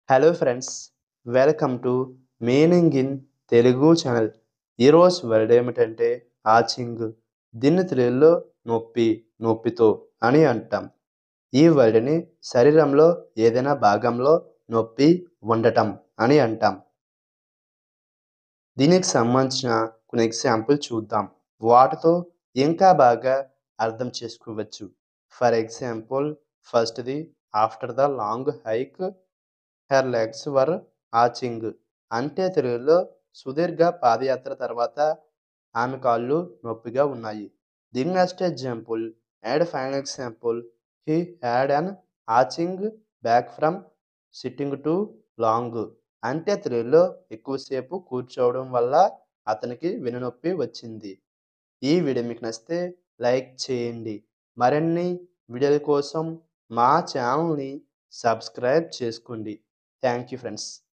Hello friends, welcome to meaning in Telugu channel. ఈరోజు word ఏమిటంటే ఆచింగ్. దీన్ని తెలుగులో నొప్పి, నొప్పితో అని అంటాం. ఈ వర్డ్ని శరీరంలో ఏదైనా భాగంలో నొప్పి ఉండటం అని అంటాం. దీనికి సంబంధించిన కొన్ని ఎగ్జాంపుల్ చూద్దాం. వాటితో ఇంకా బాగా అర్థం చేసుకోవచ్చు. ఫర్ ఎగ్జాంపుల్, ఫస్ట్‌ది after the long hike her legs were aching. అంటే తెలుగులో సుదీర్ఘ పాదయాత్ర తర్వాత ఆమె కాళ్ళు నొప్పిగా ఉన్నాయి. The next example and final example, he had an aching back from sitting too long. అంటే తెలుగులో ఎక్కువసేపు కూర్చోవడం వల్ల అతనికి వెన్నునొప్పి వచ్చింది. ఈ వీడియో మీకు నచ్చితే లైక్ చేయండి. మరిన్ని వీడియోల కోసం మా ఛానల్ని సబ్స్క్రైబ్ చేసుకోండి. Thank you friends.